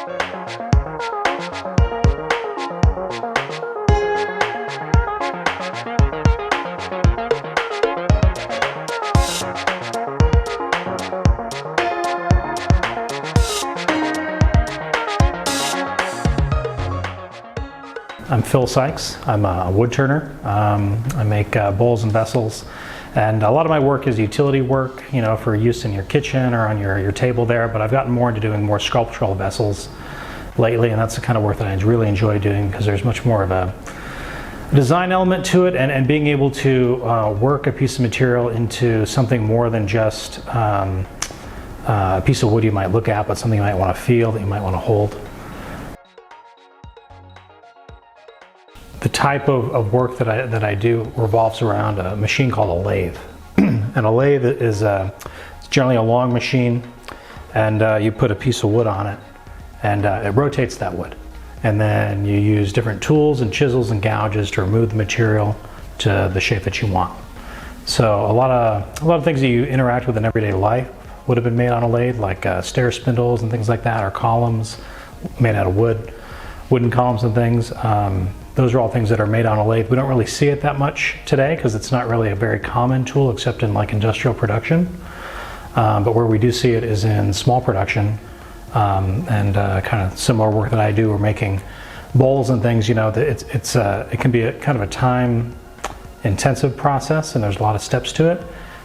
I'm Phill Sikes. I'm a wood turner. I make bowls and vessels, and a lot of my work is utility work, you know, for use in your kitchen or on your table there, but I've gotten more into doing more sculptural vessels lately, and that's the kind of work that I really enjoy doing because there's much more of a design element to it, and being able to work a piece of material into something more than just a piece of wood you might look at, but something you might want to feel, that you might want to hold. The type of work that I do revolves around a machine called a lathe. And a lathe is generally a long machine, and you put a piece of wood on it, and it rotates that wood. And then you use different tools and chisels and gouges to remove the material to the shape that you want. So a lot of things that you interact with in everyday life would have been made on a lathe, like stair spindles and things like that, or columns made out of wood, wooden columns and things. Those are all things that are made on a lathe. We don't really see it that much today because it's not really a very common tool except in like industrial production. But where we do see it is in small production, and kind of similar work that I do. We're making bowls and things. You know, it can be a kind of a time-intensive process, and there's a lot of steps to it.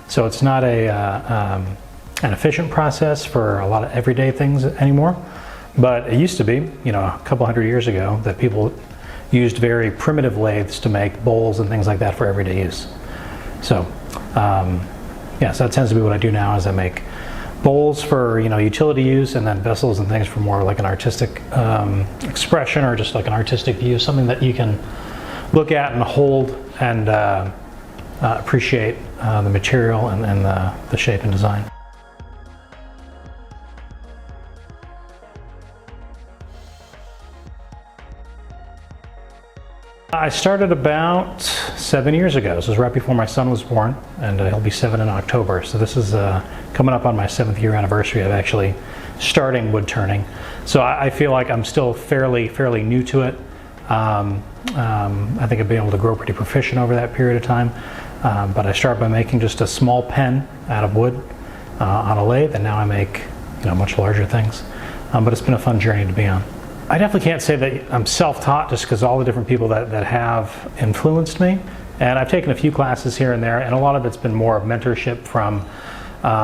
So it's not an efficient process for a lot of everyday things anymore. But it used to be, you know, a couple hundred years ago, that people used very primitive lathes to make bowls and things like that for everyday use. So, yeah, so that tends to be what I do now, is I make bowls for, you know, utility use, and then vessels and things for more like an artistic expression, or just like an artistic view, something that you can look at and hold and appreciate the material and the shape and design. I started about 7 years ago. This was right before my son was born, and he'll be 7 in October. So this is coming up on my 7th year anniversary of actually starting wood turning. So I feel like I'm still fairly new to it. I think I've been able to grow pretty proficient over that period of time. But I started by making just a small pen out of wood on a lathe, and now I make, you know, much larger things. But it's been a fun journey to be on. I definitely can't say that I'm self-taught, just because all the different people that have influenced me. And I've taken a few classes here and there, and a lot of it's been more of mentorship from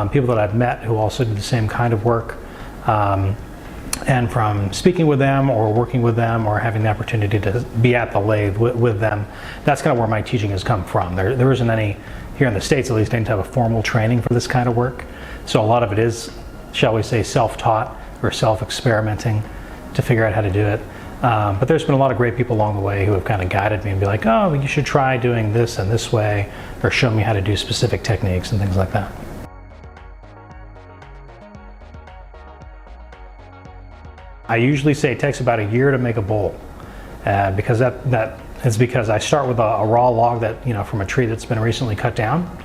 people that I've met who also do the same kind of work. And from speaking with them or working with them or having the opportunity to be at the lathe with them, that's kind of where my teaching has come from. There isn't any, here in the States at least, I didn't have a formal training for this kind of work. So a lot of it is, shall we say, self-taught or self-experimenting to figure out how to do it. But there's been a lot of great people along the way who have kind of guided me and be like, oh, you should try doing this and this way, or show me how to do specific techniques and things like that. I usually say it takes about a year to make a bowl, because that is because I start with a raw log that, you know, from a tree that's been recently cut down.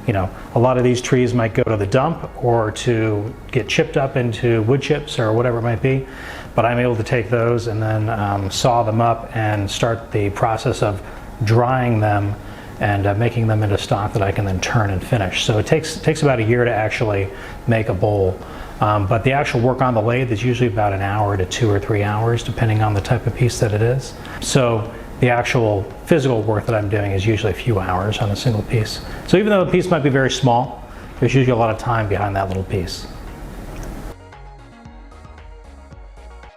You know, a lot of these trees might go to the dump or to get chipped up into wood chips or whatever it might be, but I'm able to take those and then saw them up and start the process of drying them and making them into stock that I can then turn and finish. So it takes about a year to actually make a bowl, but the actual work on the lathe is usually about an hour to 2 or 3 hours, depending on the type of piece that it is. So the actual physical work that I'm doing is usually a few hours on a single piece. So even though the piece might be very small, there's usually a lot of time behind that little piece.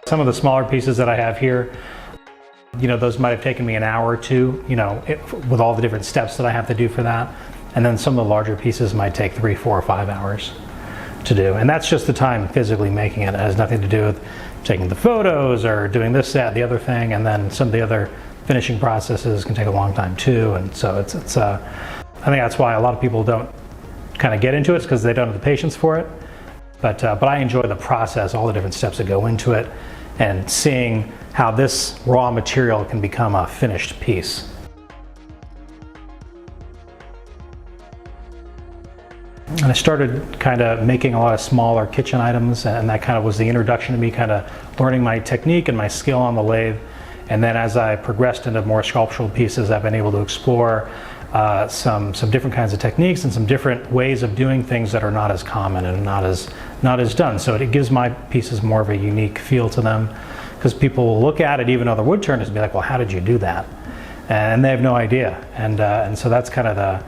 Some of the smaller pieces that I have here, you know, those might have taken me an hour or two, you know, with all the different steps that I have to do for that. And then some of the larger pieces might take 3, 4, or 5 hours to do. And that's just the time physically making it. It has nothing to do with taking the photos or doing this, that, the other thing. And then some of the other finishing processes can take a long time too. And so I think that's why a lot of people don't kind of get into it, because they don't have the patience for it. But I enjoy the process, all the different steps that go into it, and seeing how this raw material can become a finished piece. And I started kind of making a lot of smaller kitchen items, and that kind of was the introduction to me kind of learning my technique and my skill on the lathe. And then as I progressed into more sculptural pieces, I've been able to explore some different kinds of techniques and some different ways of doing things that are not as common and not as done. So it gives my pieces more of a unique feel to them, because people will look at it, even other woodturners, and be like, well, how did you do that? And they have no idea. And so that's kind of the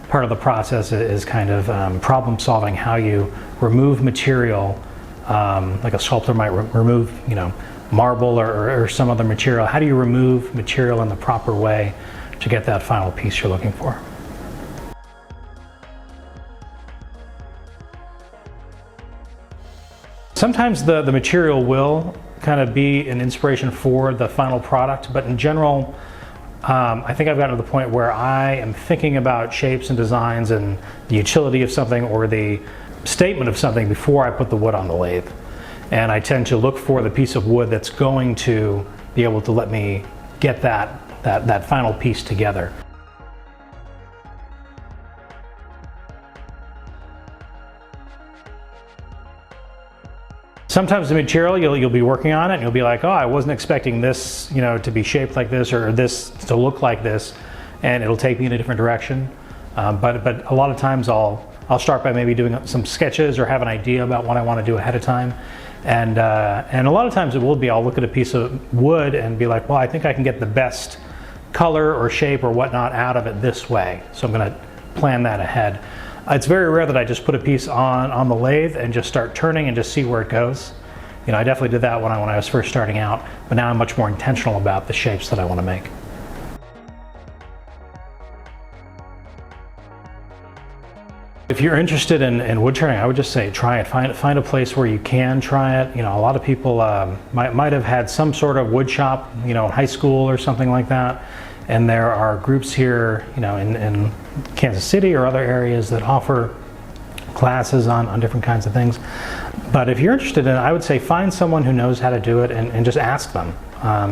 part of the process, is kind of problem solving, how you remove material, like a sculptor might remove, marble or some other material. How do you remove material in the proper way to get that final piece you're looking for? Sometimes the material will kind of be an inspiration for the final product, but in general, I think I've gotten to the point where I am thinking about shapes and designs and the utility of something or the statement of something before I put the wood on the lathe. And I tend to look for the piece of wood that's going to be able to let me get that final piece together. Sometimes the material, you'll be working on it and you'll be like, oh, I wasn't expecting this, to be shaped like this or this to look like this, and it'll take me in a different direction. But a lot of times I'll start by maybe doing some sketches or have an idea about what I want to do ahead of time. And a lot of times it will be, I'll look at a piece of wood and be like, well, I think I can get the best color or shape or whatnot out of it this way. So I'm going to plan that ahead. It's very rare that I just put a piece on the lathe and just start turning and just see where it goes. I definitely did that when I was first starting out, but now I'm much more intentional about the shapes that I want to make. If you're interested in wood turning, I would just say try it. Find a place where you can try it. A lot of people might have had some sort of wood shop, in high school or something like that. And there are groups here, in Kansas City or other areas that offer classes on different kinds of things. But if you're interested in it, I would say find someone who knows how to do it and just ask them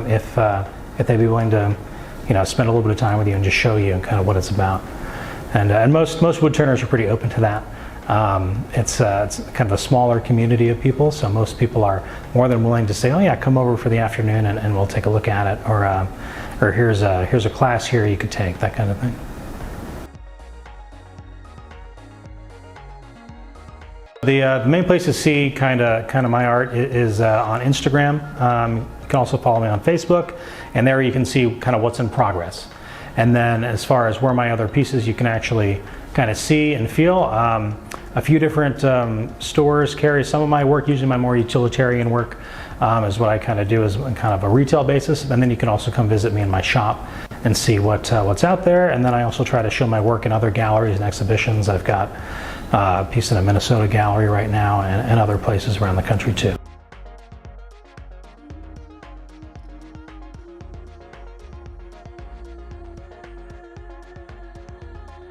if they'd be willing to, spend a little bit of time with you and just show you kind of what it's about. And most wood turners are pretty open to that. It's kind of a smaller community of people, so most people are more than willing to say, oh yeah, come over for the afternoon and we'll take a look at it, or here's a class here you could take, that kind of thing. The main place to see kind of my art is on Instagram. You can also follow me on Facebook, and there you can see kind of what's in progress. And then as far as where my other pieces you can actually kind of see and feel, a few different stores carry some of my work. Usually my more utilitarian work is what I kind of do as kind of a retail basis. And then you can also come visit me in my shop and see what's out there. And then I also try to show my work in other galleries and exhibitions. I've got a piece in a Minnesota gallery right now and other places around the country too.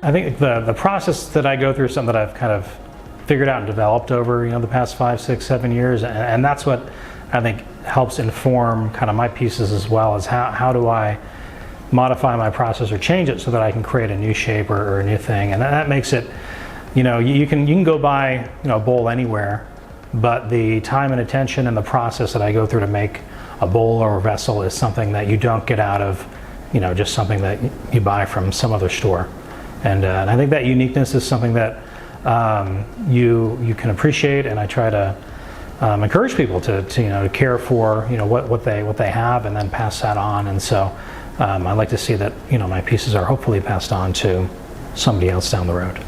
I think the process that I go through is something that I've kind of figured out and developed over the past 5, 6, 7 years, and that's what I think helps inform kind of my pieces as well, as how do I modify my process or change it so that I can create a new shape or a new thing. And that makes it, you can go buy a bowl anywhere, but the time and attention and the process that I go through to make a bowl or a vessel is something that you don't get out of just something that you buy from some other store. And I think that uniqueness is something that you can appreciate, and I try to encourage people to care for what they have and then pass that on. And so I like to see that my pieces are hopefully passed on to somebody else down the road.